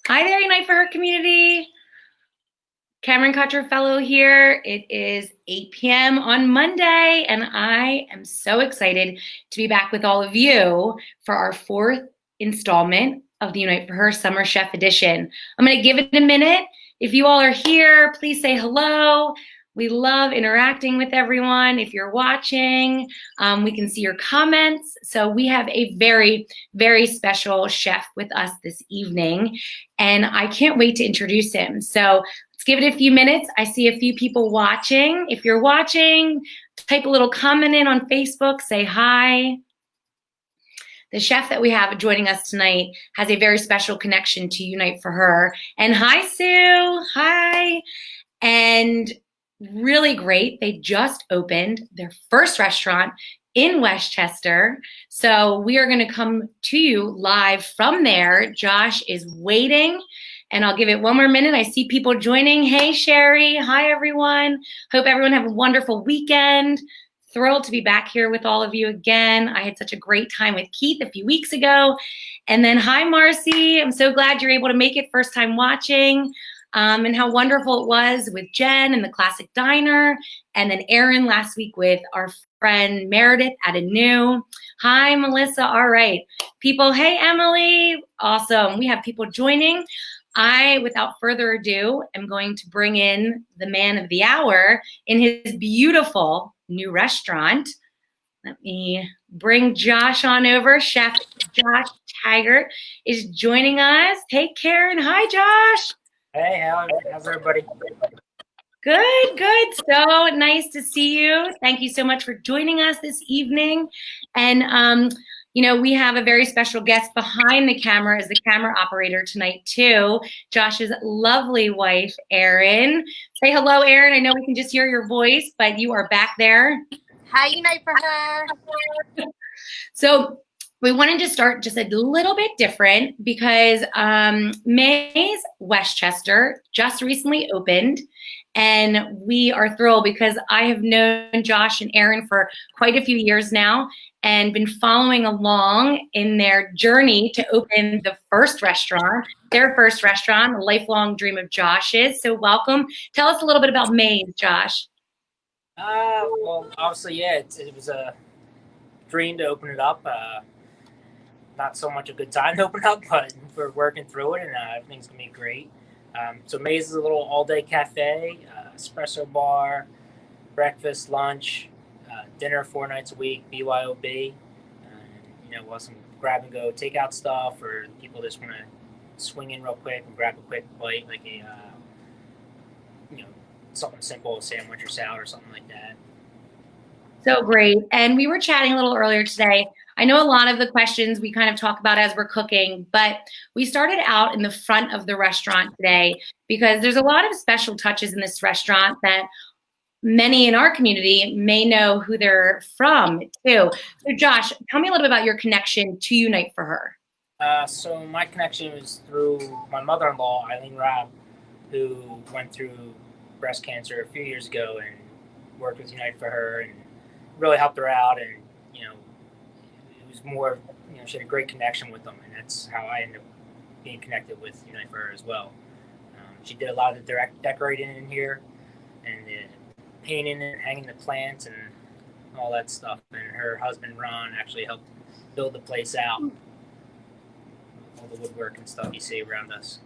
Hi there, Unite for Her community. Cameron Cotcher Fellow here. It is 8 p.m. on Monday, and I am so excited to be back with all of you for our fourth installment of the Unite for Her Summer Chef Edition. I'm going to give it a minute. If you all are here, please say hello. We love interacting with everyone. If you're watching, we can see your comments. So we have a very, very special chef with us this evening, and I can't wait to introduce him. So let's give it a few minutes. I see a few people watching. If you're watching, type a little comment in on Facebook, say hi. The chef that we have joining us tonight has a very special connection to Unite for Her. And hi, Sue. Hi. And really great. They just opened their first restaurant in Westchester. So we are going to come to you live from there. Josh is waiting, and I'll give it one more minute. I see people joining. Hey, Sherry. Hi, everyone. Hope everyone have a wonderful weekend. Thrilled to be back here with all of you again. I had such a great time with Keith a few weeks ago. And then hi, Marcy. I'm so glad you're able to make it first time watching. And how wonderful it was with Jen and the Classic Diner, and then Aaron last week with our friend Meredith at a new. Hi, Melissa. All right, people. Hey, Emily. Awesome. We have people joining. I, without further ado, am going to bring in the man of the hour in his beautiful new restaurant. Let me bring Josh on over. Chef Josh Taggert is joining us. Hey, Karen. Hi, Josh. Hey, how's everybody? Good, good. So nice to see you. Thank you so much for joining us this evening. And, you know, we have a very special guest behind the camera as the camera operator tonight, too. Josh's lovely wife, Erin. Say hello, Erin. I know we can just hear your voice, but you are back there. Hi, Unite for Her. So we wanted to start just a little bit different because May's Westchester just recently opened, and we are thrilled because I have known Josh and Aaron for quite a few years now and been following along in their journey to open the first restaurant, their first restaurant, a lifelong dream of Josh's. So welcome. Tell us a little bit about May's, Josh. Well, obviously, yeah, it was a dream to open it up. Not so much a good time to open up, but we're working through it, and everything's gonna be great. So Maze is a little all-day cafe, espresso bar, breakfast, lunch, dinner 4 nights a week, BYOB. You know, we'll have some grab-and-go takeout stuff, or people just want to swing in real quick and grab a quick bite, like a you know, something simple, a sandwich or salad or something like that. So great. And we were chatting a little earlier today. I know a lot of the questions we kind of talk about as we're cooking, but we started out in the front of the restaurant today because there's a lot of special touches in this restaurant that many in our community may know who they're from too. So Josh, tell me a little bit about your connection to Unite for Her. So my connection was through my mother-in-law, Eileen Rabb, who went through breast cancer a few years ago and worked with Unite for Her and really helped her out. And, you know, it was more, you know, she had a great connection with them, and that's how I ended up being connected with Unite for Her as well. She did a lot of the decorating in here and the painting and hanging the plants and all that stuff. And her husband, Ron, actually helped build the place out. All the woodwork and stuff you see around us.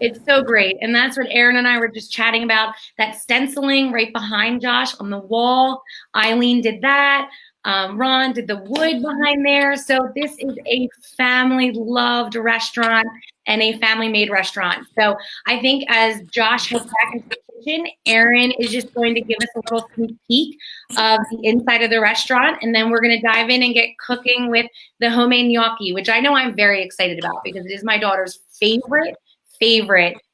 It's so great. And that's what Aaron and I were just chatting about, that stenciling right behind Josh on the wall. Eileen did that. Ron did the wood behind there. So this is a family-loved restaurant and a family-made restaurant. So I think as Josh heads back into the kitchen, Aaron is just going to give us a little sneak peek of the inside of the restaurant, and then we're going to dive in and get cooking with the homemade gnocchi, which I know I'm very excited about because it is my daughter's favorite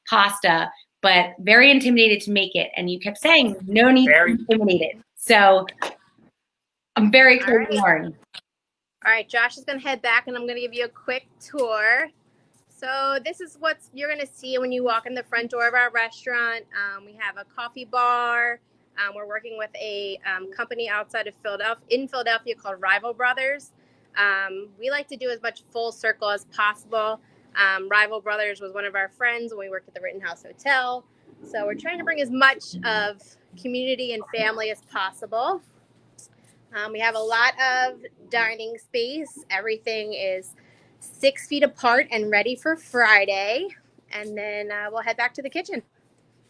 pasta, but very intimidated to make it. And you kept saying no need to be intimidated. So I'm very excited to learn. All right, Josh is going to head back, and I'm going to give you a quick tour. So this is what you're going to see when you walk in the front door of our restaurant. We have a coffee bar. We're working with a company outside of Philadelphia called Rival Brothers. We like to do as much full circle as possible. Rival Brothers was one of our friends when we worked at the Rittenhouse Hotel. So we're trying to bring as much of community and family as possible. We have a lot of dining space. Everything is 6 feet apart and ready for Friday. And then we'll head back to the kitchen.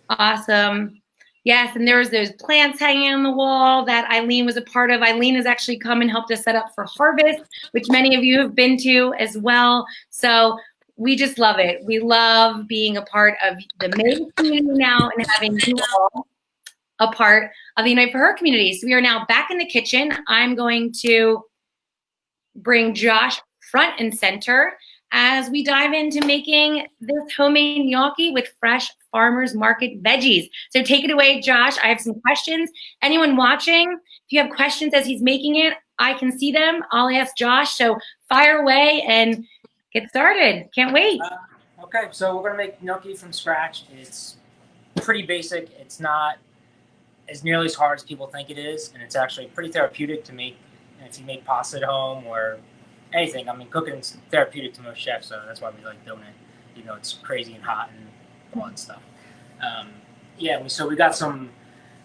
Awesome. Yes, and there was those plants hanging on the wall that Eileen was a part of. Eileen has actually come and helped us set up for Harvest, which many of you have been to as well. So we just love it. We love being a part of the Maze community now and having you all a part of the Unite for Her community. So we are now back in the kitchen. I'm going to bring Josh front and center as we dive into making this homemade gnocchi with fresh farmers market veggies. So take it away, Josh. I have some questions. Anyone watching, if you have questions as he's making it, I can see them. I'll ask Josh. So fire away and get started. Can't wait. Okay, so we're gonna make gnocchi from scratch. It's pretty basic. It's not as nearly as hard as people think it is, and it's actually pretty therapeutic to make. And if you make pasta at home or anything, I mean, cooking's therapeutic to most chefs, so that's why we like doing it. You know, it's crazy and hot and all that stuff. So we got some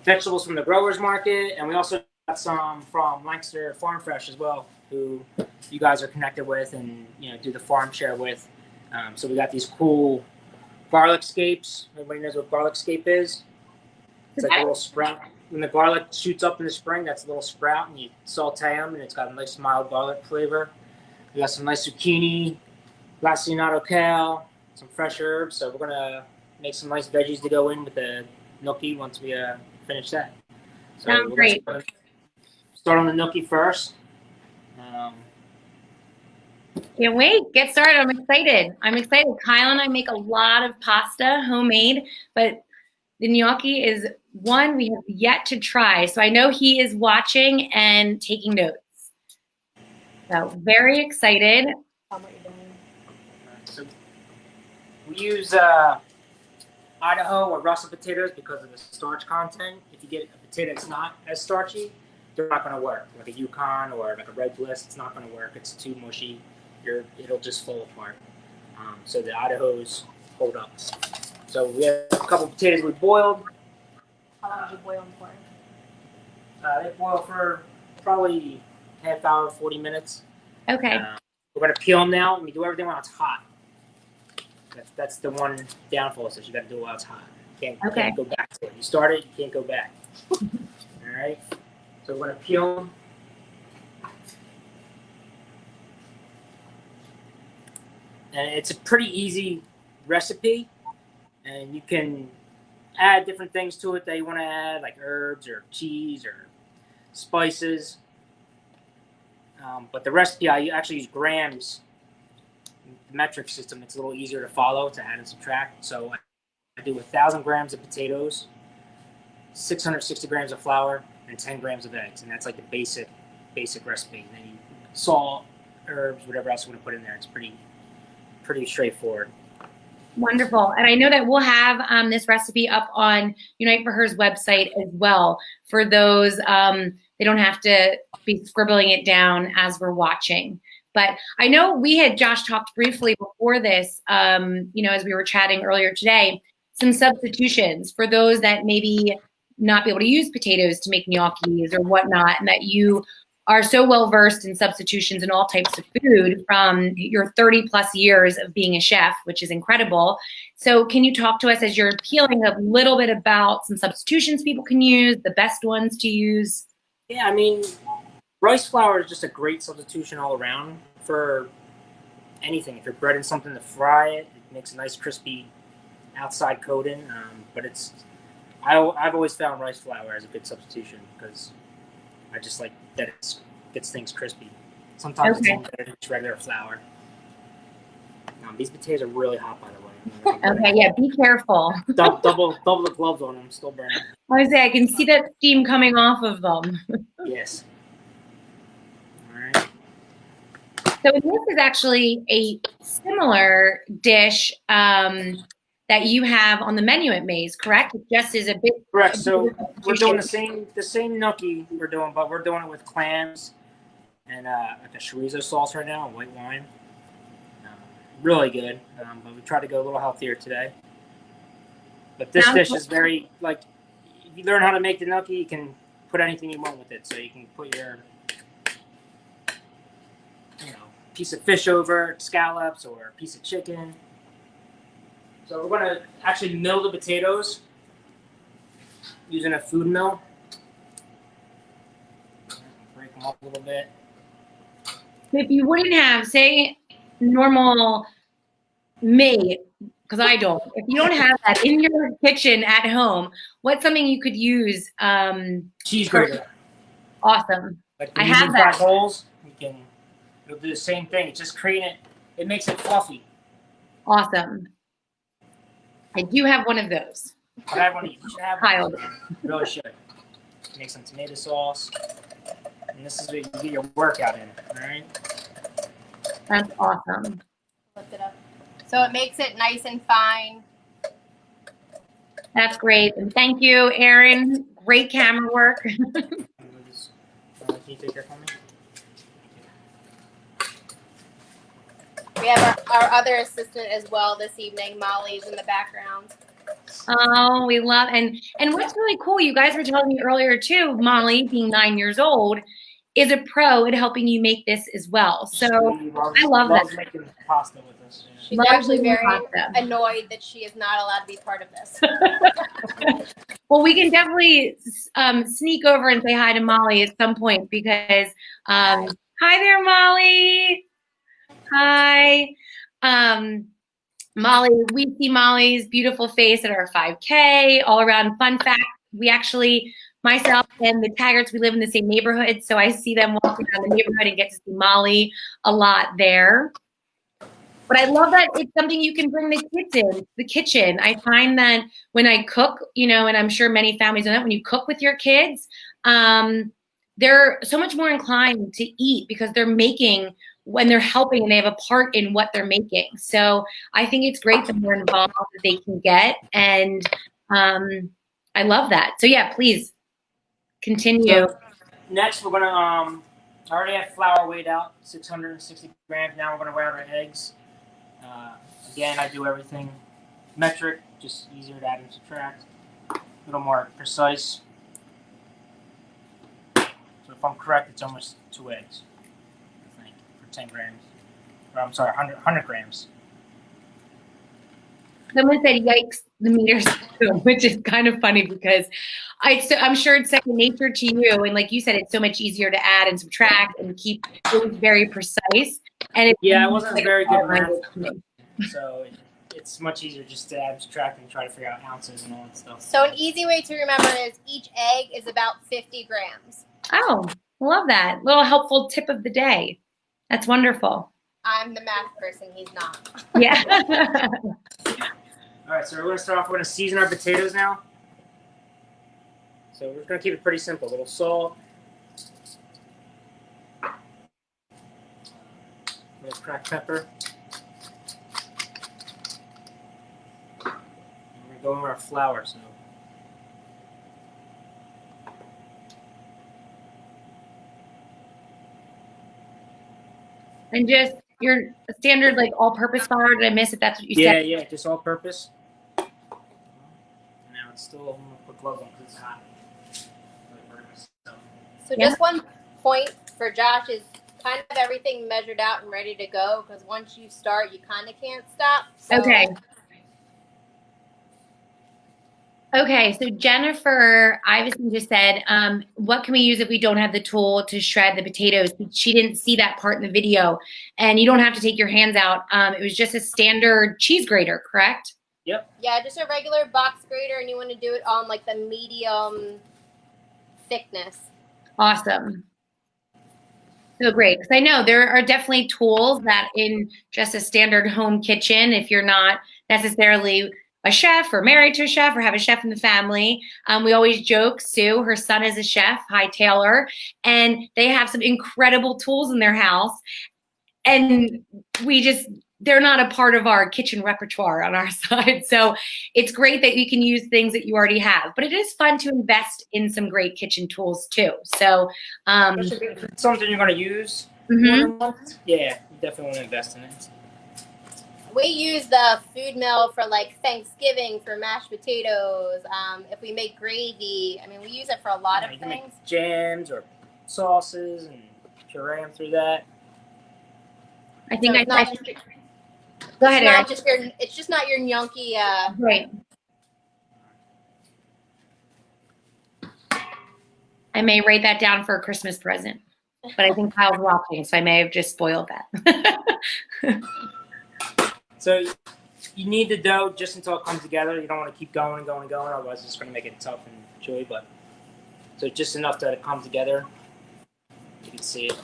vegetables from the growers market, and we also got some from Lancaster Farm Fresh as well, who you guys are connected with and do the farm share with. So we got these cool garlic scapes. Everybody knows what garlic scape is. It's like a little sprout. When the garlic shoots up in the spring, that's a little sprout, and you saute them, and it's got a nice mild garlic flavor. We got some nice zucchini, glacinato kale, some fresh herbs. So we're gonna make some nice veggies to go in with the gnocchi once we finish that. So Sounds great. Start on the gnocchi first. Can't wait. Get started. I'm excited. Kyle and I make a lot of pasta, homemade, but the gnocchi is one we have yet to try. So I know he is watching and taking notes. So very excited. So we use Idaho or russet potatoes because of the starch content. If you get a potato that's not as starchy, they're not going to work. Like a Yukon or like a Red Bliss, it's not going to work. It's too mushy. It'll just fall apart. So the Idahos hold up. So we have a couple of potatoes we boiled. How long did you boil them for? They boil for probably half hour, 40 minutes. Okay. We're going to peel them now, and we do everything while it's hot. That's the one downfall, is that you got to do it while it's hot. You can't go back to it. You start it, you can't go back. All right. So we're going to peel them. And it's a pretty easy recipe, and you can add different things to it that you want to add, like herbs or cheese or spices. But the recipe, I actually use grams, the metric system. It's a little easier to follow, to add and subtract. So I do 1,000 grams of potatoes, 660 grams of flour, and 10 grams of eggs. And that's like the basic recipe. And then you salt, herbs, whatever else you want to put in there. It's pretty straightforward. Wonderful. And I know that we'll have this recipe up on Unite for Her's website as well. For those, they don't have to be scribbling it down as we're watching. But I know Josh talked briefly before this, as we were chatting earlier today, some substitutions for those that maybe not be able to use potatoes to make gnocchis or whatnot, and that you are so well versed in substitutions in all types of food from your 30 plus years of being a chef, which is incredible. So can you talk to us as you're peeling a little bit about some substitutions people can use, the best ones to use? Yeah, I mean, rice flour is just a great substitution all around for anything. If you're breading something to fry it, it makes a nice crispy outside coating. But I've always found rice flour as a good substitution because I just like that it gets things crispy. Sometimes it's even better than just regular flour. These potatoes are really hot, by the way. Okay, yeah, be careful. Double the gloves on them, still burning. I was saying, I can see that steam coming off of them. Yes. All right. So this is actually a similar dish that you have on the menu at Maze, correct? It just is a bit correct. So we're doing the same gnocchi we're doing, but we're doing it with clams and like a chorizo sauce right now, and white wine. really good. But we try to go a little healthier today. But this dish is very, like, if you learn how to make the gnocchi, you can put anything you want with it. So you can put your, piece of fish over it, scallops, or a piece of chicken. So we're going to actually mill the potatoes using a food mill. Break them up a little bit. If you wouldn't have, say, normal me, because I don't. If you don't have that in your kitchen at home, what's something you could use? Cheese grater. Awesome. Like I have that. Holes, you'll do the same thing. It's just creating it. It makes it fluffy. Awesome. I do have one of those. I have one. You should have one. You really should. Make some tomato sauce. And this is where you get your workout in. All right. That's awesome. Lift it up. So it makes it nice and fine. That's great. And thank you, Erin. Great camera work. Can you take that from me? We have our other assistant as well this evening. Molly's in the background. Oh, we love, and what's really cool, you guys were telling me earlier too, Molly, being 9 years old, is a pro at helping you make this as well. So I love that. Making pasta with us. Yeah. She's actually very annoyed that she is not allowed to be part of this. Well, we can definitely sneak over and say hi to Molly at some point because, hi there, Molly. Hi. Molly, we see Molly's beautiful face at our 5K. All around fun fact, we actually, myself and the Taggerts, we live in the same neighborhood, so I see them walking around the neighborhood and get to see Molly a lot there. But I love that it's something you can bring the kids in, the kitchen. I find that when I cook, and I'm sure many families know that, when you cook with your kids, they're so much more inclined to eat because they're making when they're helping and they have a part in what they're making. So I think it's great the more involved that they can get. And I love that. So yeah, please continue. So next we're gonna, I already have flour weighed out, 660 grams. Now we're gonna weigh out our eggs. Again, I do everything metric, just easier to add and subtract. A little more precise. So if I'm correct, it's almost 2 eggs. 10 grams, or I'm sorry, 100 grams. Someone said, yikes, the meters, which is kind of funny because I'm sure it's second nature to you. And like you said, it's so much easier to add and subtract and keep things very precise. And I wasn't very good at math, so it's much easier just to add and subtract and try to figure out ounces and all that stuff. So an easy way to remember is each egg is about 50 grams. Oh, love that. Little helpful tip of the day. That's wonderful. I'm the math person. He's not. Yeah. All right, so we're going to start off. We're going to season our potatoes now. So we're going to keep it pretty simple. A little salt. A little cracked pepper. And we're going to go in with our flour. So. And just your standard, like, all-purpose flour. Did I miss it? That's what you said? Yeah, just all-purpose. Now it's still, I'm going to put gloves on because it's hot. So just one point for Josh is kind of everything measured out and ready to go because once you start, you kind of can't stop. So. Okay, so Jennifer Iverson just said, what can we use if we don't have the tool to shred the potatoes? She didn't see that part in the video. And you don't have to take your hands out. It was just a standard cheese grater, correct? Yep. Yeah, just a regular box grater, and you want to do it on like the medium thickness. Awesome. So great, because I know there are definitely tools that in just a standard home kitchen, if you're not necessarily a chef or married to a chef or have a chef in the family. We always joke, Sue, her son is a chef, hi Taylor, and they have some incredible tools in their house. And they're not a part of our kitchen repertoire on our side. So it's great that you can use things that you already have, but it is fun to invest in some great kitchen tools too. So something you're going to use more than once. Yeah, you definitely want to invest in it. We use the food mill for like Thanksgiving for mashed potatoes. If we make gravy, I mean, we use it for a lot of you can things. make jams or sauces and puree them through that. I think So I go ahead, Eric. It's just not your gnocchi. Right. I may write that down for a Christmas present, but I think Kyle's watching, so I may have just spoiled that. So you need the dough just until it comes together. You don't want to keep going and going and going, otherwise it's just going to make it tough and chewy. But so just enough that it comes together. You can see it.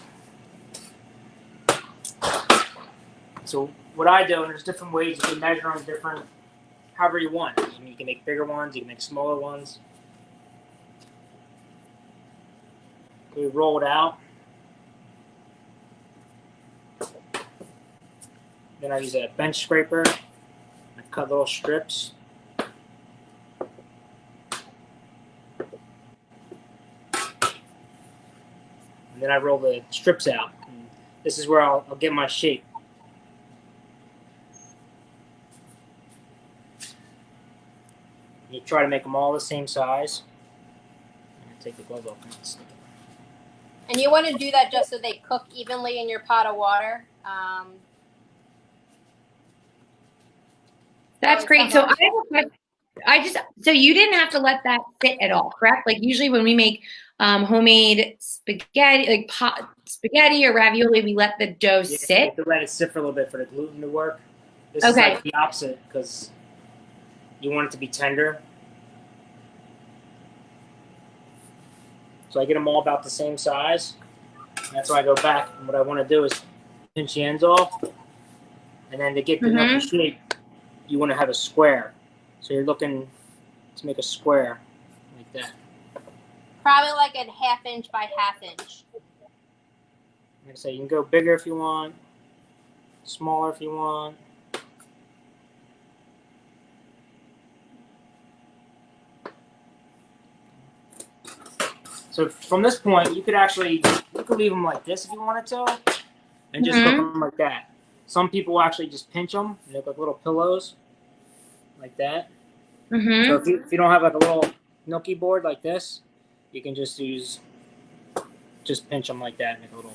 So what I do, and there's different ways you can measure them different, however you want. You can make bigger ones, you can make smaller ones. We roll it out. Then I use a bench scraper. I cut little strips. And then I roll the strips out. And this is where I'll get my shape. You try to make them all the same size. I'm gonna take the glove off. And you want to do that just so they cook evenly in your pot of water. That's great. So so you didn't have to let that sit at all, correct? Like usually when we make homemade spaghetti, like spaghetti or ravioli, we let the dough sit. You have to let it sit for a little bit for the gluten to work. This is like the opposite because you want it to be tender. So I get them all about the same size. That's why I go back. And what I want to do is pinch the ends off. And then to get the gnocchi shape, you want to have a square. So you're looking to make a square like that. Probably like a 1/2 inch by 1/2 inch. Like I say, you can go bigger if you want, smaller if you want. So from this point, you could leave them like this if you wanted to, and just cook them like that. Some people actually just pinch them, and they look like little pillows, like that. So if you don't have like a little gnocchi board like this, you can just pinch them like that, make a little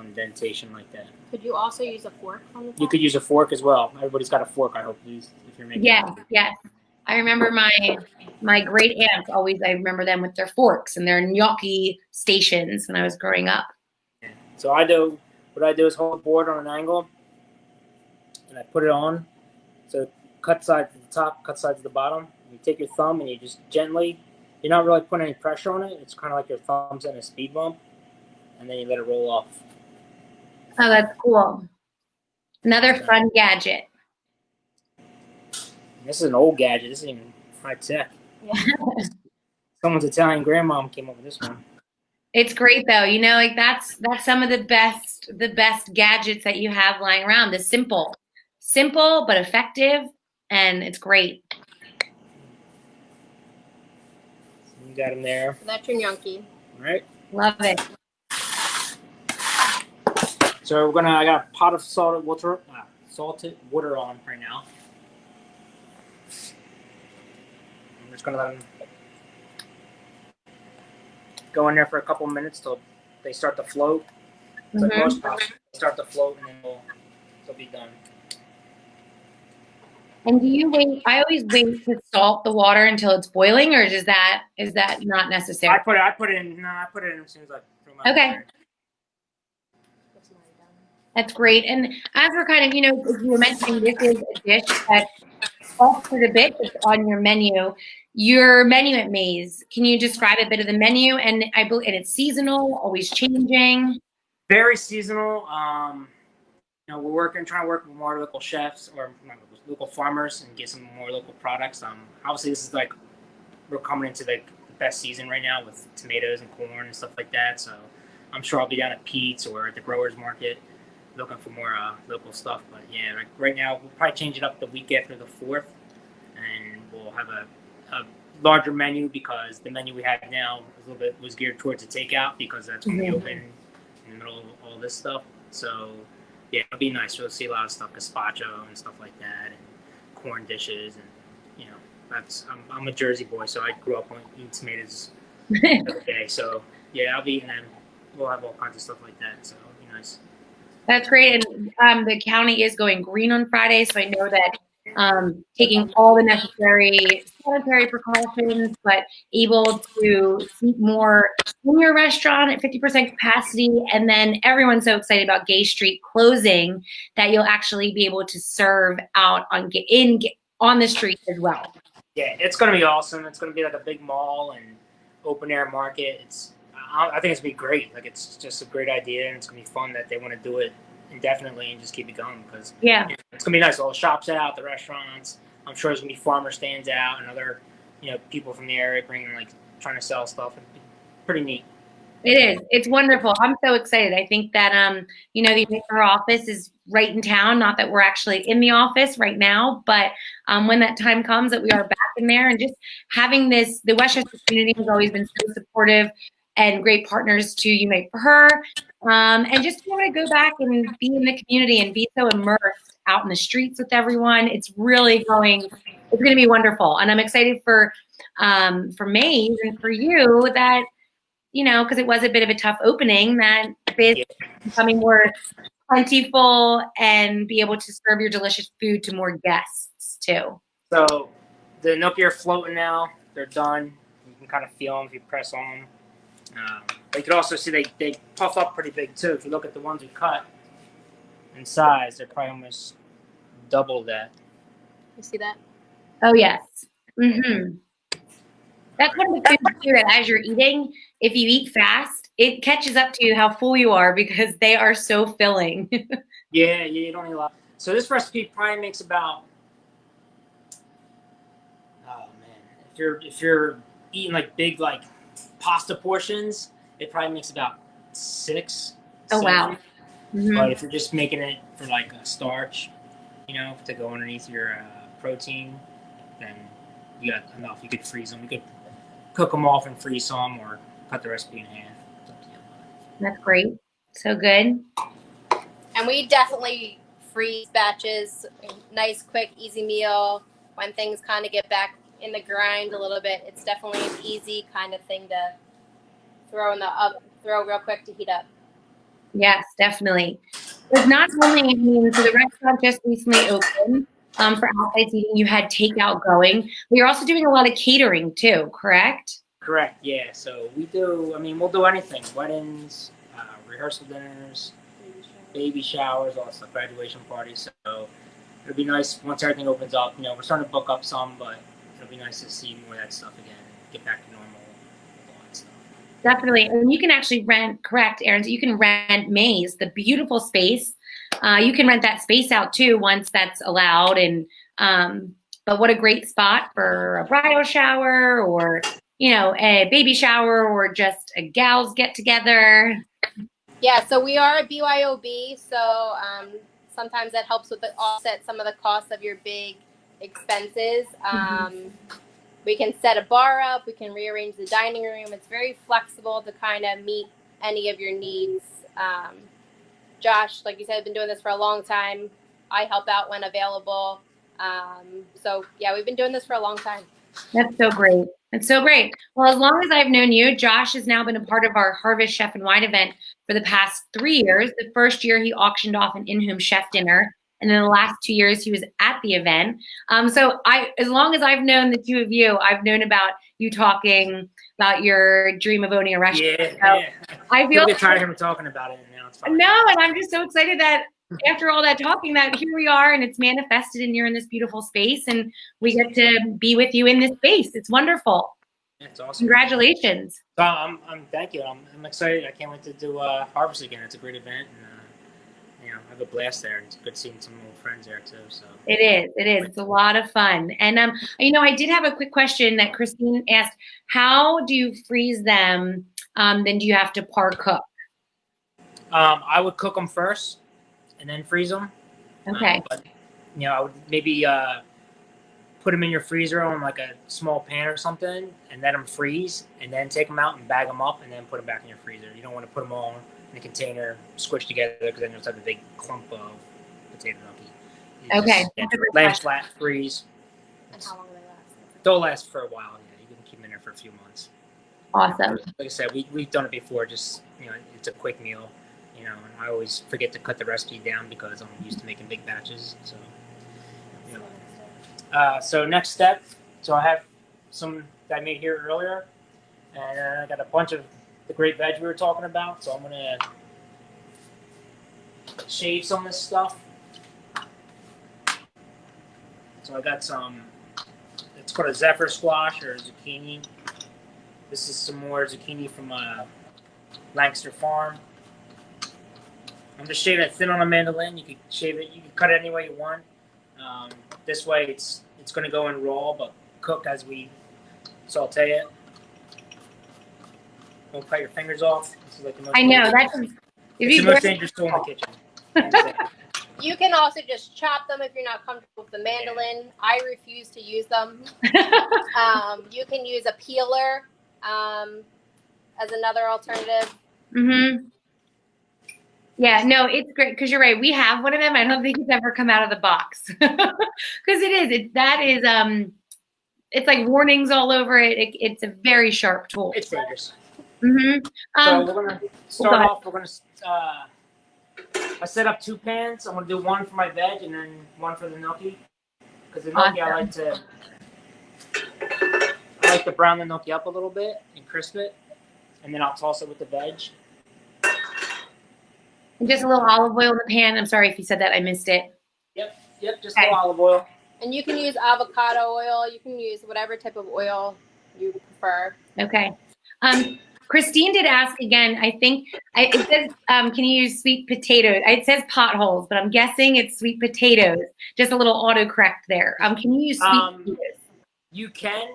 indentation like that. Could you also use a fork on the top? You could use a fork as well. Everybody's got a fork, I hope, if you're making Yes. I remember my great aunts always, I remember them with their forks and their gnocchi stations when I was growing up. Yeah. So what I do is hold the board on an angle and I put it on. So cut side to the top, cut side to the bottom. You take your thumb and you just gently, you're not really putting any pressure on it. It's kind of like your thumb's in a speed bump. And then you let it roll off. Oh, that's cool. Another fun gadget. This is an old gadget. This is even high tech. Yeah. Someone's Italian grandmom came up with this one. It's great though. You know, like that's some of the best gadgets that you have lying around. The simple but effective, and it's great. You got them there. That's your gnocchi. All right. Love it. So I got a pot of salted water on right now. I'm just gonna let them go in there for a couple of minutes till they start to float. It's like most pots, they start to float and then they'll be done. And do you wait? I always wait to salt the water until it's boiling, or is that not necessary? I put it in as soon as I throw my water. That's great. And as we're kind of, you were mentioning, this is a dish that altered a bit on your menu. Your menu at Maze, can you describe a bit of the menu? And I believe it's seasonal, always changing. Very seasonal. We're trying to work with more local chefs or local farmers and get some more local products. Obviously, this is like we're coming into the best season right now with tomatoes and corn and stuff like that. So I'm sure I'll be down at Pete's or at the growers market looking for more local stuff. But yeah, like right now we'll probably change it up the week after the 4th, and we'll have a larger menu because the menu we have now was geared towards the takeout because that's when we open in the middle of all this stuff. So Yeah, it'll be nice. You'll see a lot of stuff, gazpacho and stuff like that, and corn dishes, and you know, I'm a Jersey boy, so I grew up eating tomatoes every day. So yeah, I'll be eating them. We'll have all kinds of stuff like that, so it'll be nice. That's great. And the county is going green on Friday, so I know that taking all the necessary sanitary precautions, but able to seat more in your restaurant at 50% capacity. And then everyone's so excited about Gay Street closing that you'll actually be able to serve out on the street as well. Yeah, it's going to be awesome. It's going to be like a big mall and open air market. I think it's going to be great. Like, it's just a great idea, and it's going to be fun that they want to do it indefinitely and just keep it going, because it's going to be nice. All the shops out, the restaurants. I'm sure there's going to be farmer stands out and other, people from the area trying to sell stuff. It'd be pretty neat. It is. It's wonderful. I'm so excited. I think that, our office is right in town. Not that we're actually in the office right now, but when that time comes that we are back in there, and just having the Westchester community has always been so supportive and great partners to Unite for Her. And just to be able to go back and be in the community and be so immersed out in the streets with everyone. It's really going to be wonderful. And I'm excited for Maze and for you that, because it was a bit of a tough opening, that it's becoming more plentiful and be able to serve your delicious food to more guests too. So the gnocchi are floating now. They're done. You can kind of feel them if you press on them. But you can also see they puff up pretty big too. If you look at the ones we cut in size, they're probably almost double that. You see that? Oh, yes. Mm-hmm. That's one of the foods too, that as you're eating, if you eat fast, it catches up to you how full you are, because they are so filling. Yeah, you don't need a lot. So this recipe probably makes about, oh man, if you're eating like big pasta portions, it probably makes about 6. Oh, 7. wow. Mm-hmm. But if you're just making it for like a starch, to go underneath your protein, then you got enough. You could freeze them. You could cook them off and freeze some, or cut the recipe in half. It's up to you. That's great. So good. And we definitely freeze batches. Nice, quick, easy meal. When things kind of get back in the grind a little bit, it's definitely an easy kind of thing to throw real quick to heat up. Yes, definitely. It's not only, so the restaurant just recently opened for outside seating. You had takeout going. But you're also doing a lot of catering too, correct? Correct, yeah. So we'll do anything. Weddings, rehearsal dinners, baby showers, all that stuff, graduation parties. So it'll be nice once everything opens up. We're starting to book up some, but it'll be nice to see more of that stuff again, get back to normal with all that stuff. Definitely. And you can actually correct, Aaron, so you can rent Maze, the beautiful space. You can rent that space out too once that's allowed. And but what a great spot for a bridal shower, or a baby shower, or just a gals get together. Yeah, so we are a BYOB, so sometimes that helps with offset some of the costs of your big expenses. We can set a bar up, we can rearrange the dining room. It's very flexible to kind of meet any of your needs. Josh, like you said, I've been doing this for a long time. I help out when available. So yeah, we've been doing this for a long time. That's so great. That's so great. Well, as long as I've known you, Josh has now been a part of our Harvest Chef and Wine event for the past 3 years. The first year he auctioned off an in-home chef dinner, and then the last 2 years he was at the event. So as long as I've known the two of you, I've known about you talking about your dream of owning a restaurant. Yeah. I feel get tired of him talking about it, and now it's fine. No, and I'm just so excited that after all that talking, that here we are, and it's manifested, and you're in this beautiful space, and we get to be with you in this space. It's wonderful. It's awesome. Congratulations. So thank you. I'm excited. I can't wait to do Harvest again. It's a great event, and I have a blast there. It's good seeing some old friends there too. So it is. It's a lot of fun. And I did have a quick question that Christine asked. How do you freeze them? Then do you have to par cook? I would cook them first and then freeze them. Okay. But I would maybe put them in your freezer on like a small pan or something, and let them freeze, and then take them out and bag them up, and then put them back in your freezer. You don't want to put them all in a container, squished together, because then you'll have a big clump of potato gnocchi. Okay. Let them flat, freeze. And how long do they last? They'll last for a while. Yeah, you can keep them in there for a few months. Awesome. Like I said, we've done it before. Just it's a quick meal. And I always forget to cut the recipe down because I'm used to making big batches. So. So next step, so I have some that I made here earlier, and I got a bunch of the great veg we were talking about. So I'm gonna shave some of this stuff. So I got some. It's called a zephyr squash or zucchini. This is some more zucchini from Lancaster Farm. I'm just shaving it thin on a mandolin. You can shave it. You can cut it any way you want. This way, it's going to go in raw, but cook as we saute it. Don't cut your fingers off. This is like the most I know that's it's the most dangerous tool in the kitchen. You can also just chop them if you're not comfortable with the mandolin. I refuse to use them. You can use a peeler as another alternative. Mm-hmm. Yeah, no, it's great because you're right. We have one of them. I don't think it's ever come out of the box because it's like warnings all over it. It's a very sharp tool. It's dangerous. Mm-hmm. So we're gonna start off. We're gonna. I set up 2 pans. I'm gonna do one for my veg and then one for the gnocchi. Because the gnocchi, Awesome. I like to brown the gnocchi up a little bit and crisp it, and then I'll toss it with the veg. And just a little olive oil in the pan. I'm sorry if you said that. I missed it. Yep, just a little olive oil. And you can use avocado oil. You can use whatever type of oil you prefer. Okay. Christine did ask again. I think it says, can you use sweet potatoes? It says potholes, but I'm guessing it's sweet potatoes. Just a little autocorrect there. Can you use sweet potatoes? You can.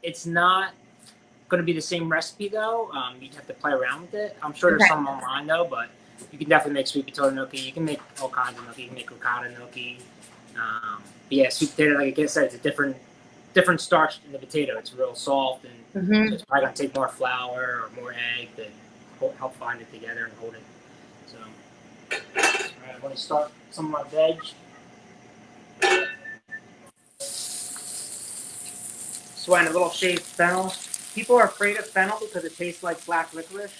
It's not going to be the same recipe though. You'd have to play around with it. I'm sure there's some online though, but you can definitely make sweet potato gnocchi. You can make all kinds of gnocchi. You can make ricotta gnocchi. But yeah, sweet potato, like I said, it's a different starch in the potato. It's real soft, and so it's probably going to take more flour or more egg to help bind it together and hold it. So, all right, I'm going to start some of my veg. So I a little shaved fennel. People are afraid of fennel because it tastes like black licorice.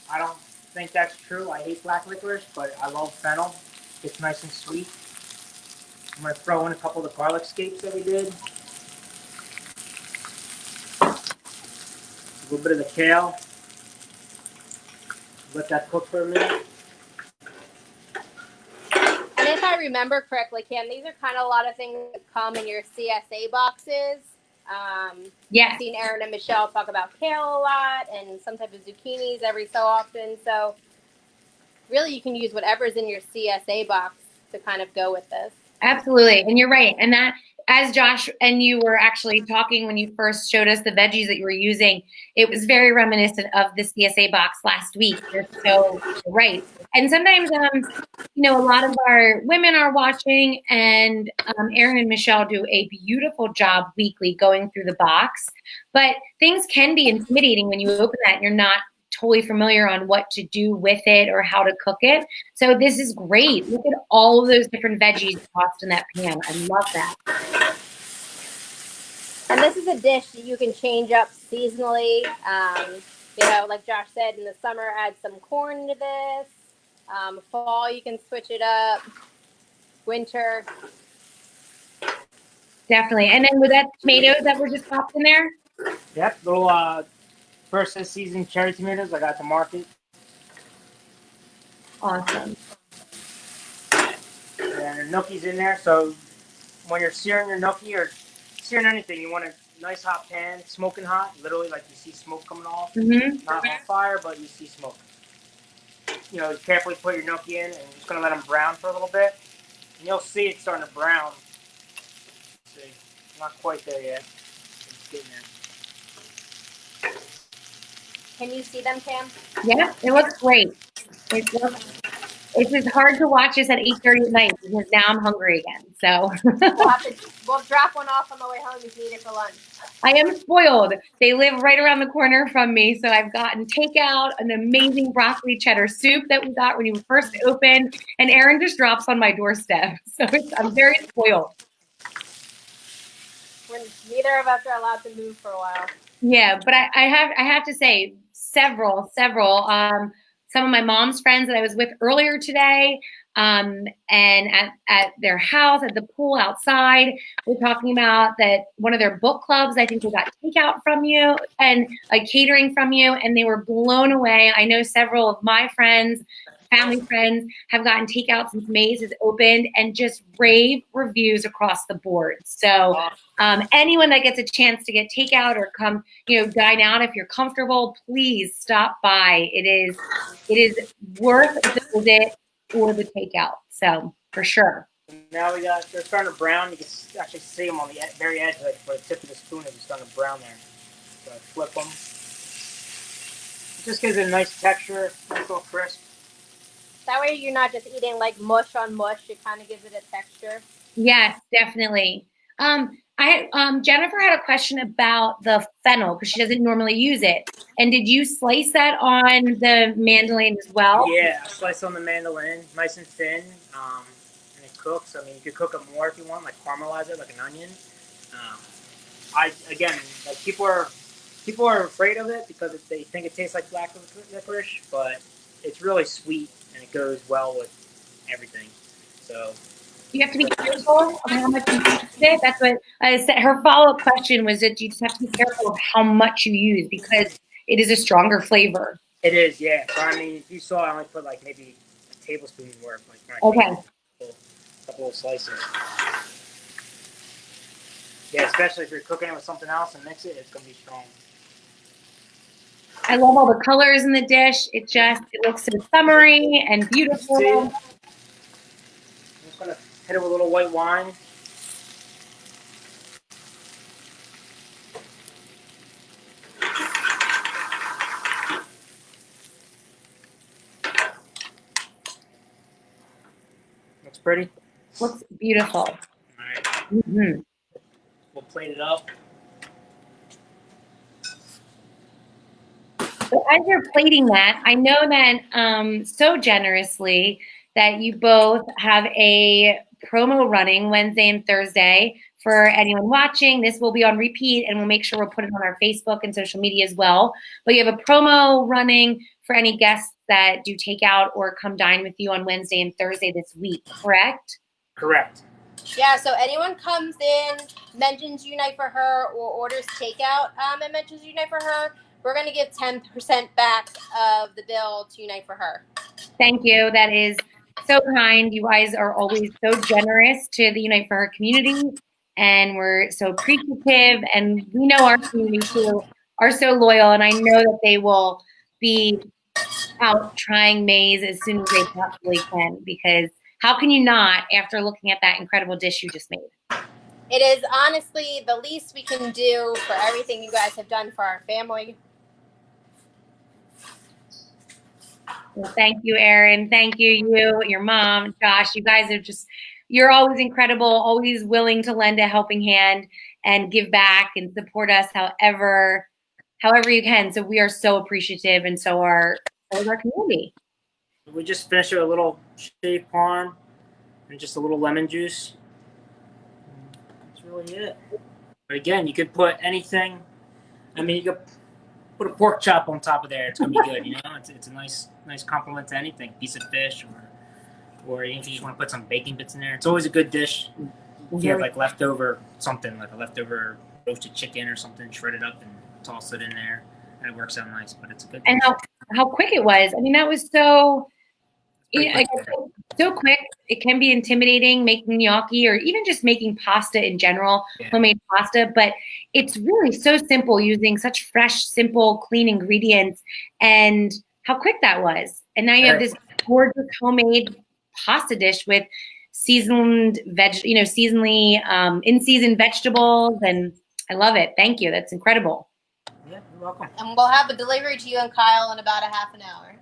I don't think that's true. I hate black licorice, but I love fennel. It's nice and sweet. I'm going to throw in a couple of the garlic scapes that we did. A little bit of the kale. Let that cook for a minute. And if I remember correctly, Cam, these are kind of a lot of things that come in your CSA boxes. Yeah. I've seen Aaron and Michelle talk about kale a lot and some type of zucchinis every so often. So really you can use whatever's in your CSA box to kind of go with this. Absolutely. And you're right. And that, as Josh and you were actually talking when you first showed us the veggies that you were using, it was very reminiscent of the CSA box last week. You're so right. And sometimes, a lot of our women are watching, and Aaron and Michelle do a beautiful job weekly going through the box. But things can be intimidating when you open that and you're not totally familiar on what to do with it or how to cook it. So this is great. Look at all of those different veggies tossed in that pan. I love that. And this is a dish that you can change up seasonally. Like Josh said, in the summer, add some corn to this. Fall, you can switch it up. Winter. Definitely. And then with that tomatoes that were just popped in there? Yep, little first of season cherry tomatoes I got at the market. Awesome. And the gnocchi's in there, so when you're searing your gnocchi or searing anything, you want a nice hot pan, smoking hot, literally like you see smoke coming off. Mm-hmm. Not on fire, but you see smoke. Carefully put your gnocchi in, and you're just going to let them brown for a little bit. And you'll see it starting to brown. See, not quite there yet. It's getting there. Can you see them, Cam? Yeah, it looks great. It looks It's just hard to watch this at 8:30 at night because now I'm hungry again. So We'll drop one off on the way home if you need it for lunch. I am spoiled. They live right around the corner from me. So I've gotten takeout, an amazing broccoli cheddar soup that we got when you first opened, and Aaron just drops on my doorstep. So I'm very spoiled. When neither of us are allowed to move for a while. Yeah, but I have to say several. Some of my mom's friends that I was with earlier today, and at their house at the pool outside, we're talking about that one of their book clubs. I think they got takeout from you and catering from you, and they were blown away. I know several of my friends, family friends, have gotten takeout since Maze has opened, and just rave reviews across the board. So. Anyone that gets a chance to get takeout or come, dine out, if you're comfortable, please stop by. It is worth the visit or the takeout. So for sure. Now they're starting to brown. You can actually see them on the very edge, like where the tip of the spoon is starting to brown there. So I flip them. It just gives it a nice texture, nice little crisp. That way you're not just eating like mush on mush. It kind of gives it a texture. Yes, definitely. Jennifer had a question about the fennel because she doesn't normally use it. And did you slice that on the mandolin as well? Yeah, I slice on the mandolin, nice and thin, and it cooks. I mean, you could cook it more if you want, like caramelize it like an onion. People are afraid of it because they think it tastes like black licorice, but it's really sweet and it goes well with everything. So. You have to be careful of how much you use it. That's what I said. Her follow-up question was that you just have to be careful of how much you use because it is a stronger flavor. It is, yeah. So I mean, if you saw, I only put like maybe a tablespoon worth, like okay, a couple of slices. Yeah, especially if you're cooking it with something else and mix it, it's gonna be strong. I love all the colors in the dish. It looks so summery and beautiful. I'm just gonna hit it with a little white wine. Looks pretty. Looks beautiful. All right. Mm-hmm. We'll plate it up. So as you're plating that, I know that so generously that you both have a promo running Wednesday and Thursday. For anyone watching, this will be on repeat, and we'll make sure we'll put it on our Facebook and social media as well. But you have a promo running for any guests that do takeout or come dine with you on Wednesday and Thursday this week, correct? Correct. Yeah, so anyone comes in, mentions Unite for Her, or orders takeout and mentions Unite for Her, we're going to give 10% back of the bill to Unite for Her. Thank you. That is so kind. You guys are always so generous to the Unite for Her community, and we're so appreciative. And we know our community too are so loyal, and I know that they will be out trying Maze as soon as they possibly can, because how can you not after looking at that incredible dish you just made? It is honestly the least we can do for everything you guys have done for our family. Well, thank you, Erin. Thank you, your mom, Josh. You guys are you're always incredible, always willing to lend a helping hand and give back and support us however you can. So we are so appreciative, and so is our community. We just finished with a little shaved parm and just a little lemon juice. That's really it. But again, you could put anything. I mean, you could put a pork chop on top of there. It's gonna be good. It's a nice compliment to anything. Piece of fish, or even if you just want to put some bacon bits in there. It's always a good dish. If you have like leftover something, like a leftover roasted chicken or something, shred it up and toss it in there, and it works out nice. But it's a good dish. And how quick it was. I mean, that was so. So quick. It can be intimidating making gnocchi or even just making pasta in general, homemade pasta, but it's really so simple using such fresh, simple, clean ingredients, and how quick that was. And now you have this gorgeous homemade pasta dish with seasonally in-season vegetables, and I love it. Thank you. That's incredible. Yeah. You're welcome. And we'll have a delivery to you and Kyle in about a half an hour.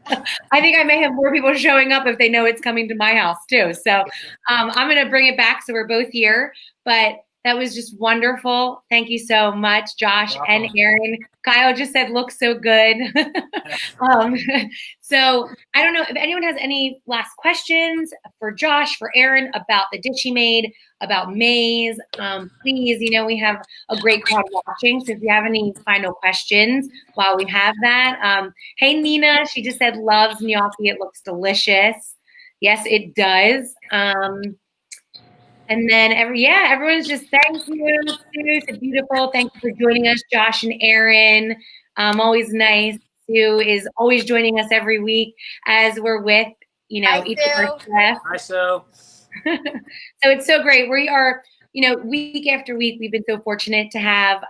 I think I may have more people showing up if they know it's coming to my house too. So I'm going to bring it back so we're both here. But that was just wonderful. Thank you so much, Josh and Aaron. Kyle just said, looks so good. So I don't know if anyone has any last questions for Josh, for Aaron about the dish he made, about maize. Please, we have a great crowd watching. So if you have any final questions while we have that. Hey, Nina, she just said loves gnocchi. It looks delicious. Yes, it does. And then everyone's just thank you. Sue said beautiful. Thank you for joining us, Josh and Aaron. Always nice. Sue is always joining us every week as we're with, Hi, each of our chefs. Hi, Sue. So it's so great. We are, week after week, we've been so fortunate to have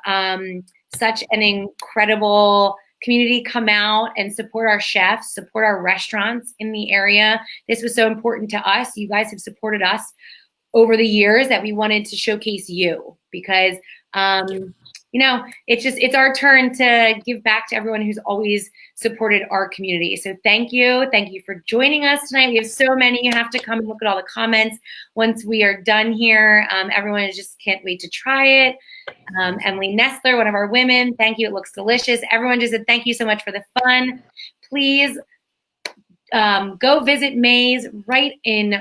such an incredible community come out and support our chefs, support our restaurants in the area. This was so important to us. You guys have supported us over the years that we wanted to showcase you because, it's our turn to give back to everyone who's always supported our community. So thank you. Thank you for joining us tonight. We have so many. You have to come and look at all the comments once we are done here. Everyone just can't wait to try it. Emily Nestler, one of our women, thank you. It looks delicious. Everyone just said thank you so much for the fun. Please go visit Maze right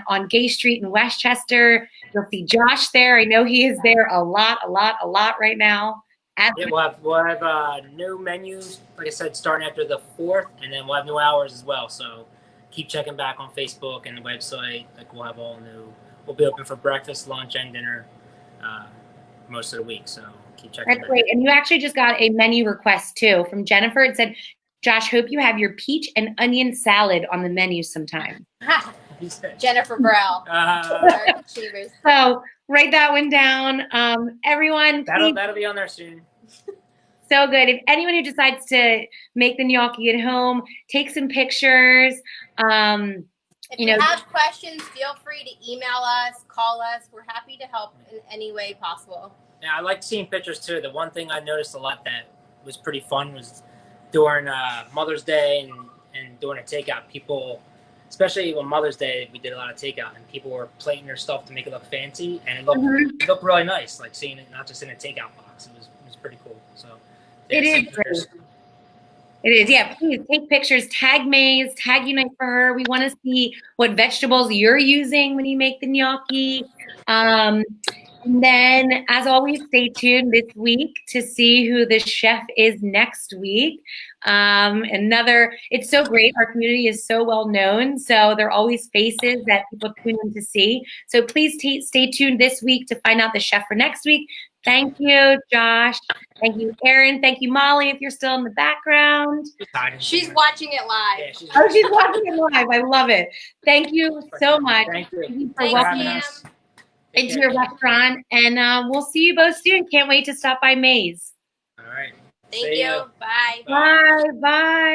on Gay Street in Westchester. You'll see Josh there. I know he is there a lot right now. We'll have new menus, like I said, starting after the 4th, and then we'll have new hours as well. So keep checking back on Facebook and the website. Like we'll have all new. We'll be open for breakfast, lunch, and dinner most of the week. So keep checking. That's great. And you actually just got a menu request too from Jennifer. It said, Josh, hope you have your peach and onion salad on the menu sometime. Jennifer Brow. So write that one down. Everyone, that'll be on there soon. So good. If anyone who decides to make the gnocchi at home, take some pictures. If you have questions, feel free to email us, call us. We're happy to help in any way possible. Yeah, I like seeing pictures too. The one thing I noticed a lot that was pretty fun was during Mother's Day and during a takeout, people, especially on Mother's Day, we did a lot of takeout, and people were plating their stuff to make it look fancy, and it looked really nice, like seeing it not just in a takeout box. It was pretty cool. So it is great. It is, yeah. Please take pictures. Tag Maze, tag Unite for Her. We want to see what vegetables you're using when you make the gnocchi. And then, as always, stay tuned this week to see who the chef is next week. It's so great. Our community is so well known, so there are always faces that people tune in to see. So please stay tuned this week to find out the chef for next week. Thank you, Josh. Thank you, Aaron. Thank you, Molly, if you're still in the background. She's watching it live. Yeah, she's watching it live. I love it. Thank you so much. Thank you for welcoming us into your restaurant, and we'll see you both soon. Can't wait to stop by Maze. All right. Thank you. Bye. Bye. Bye.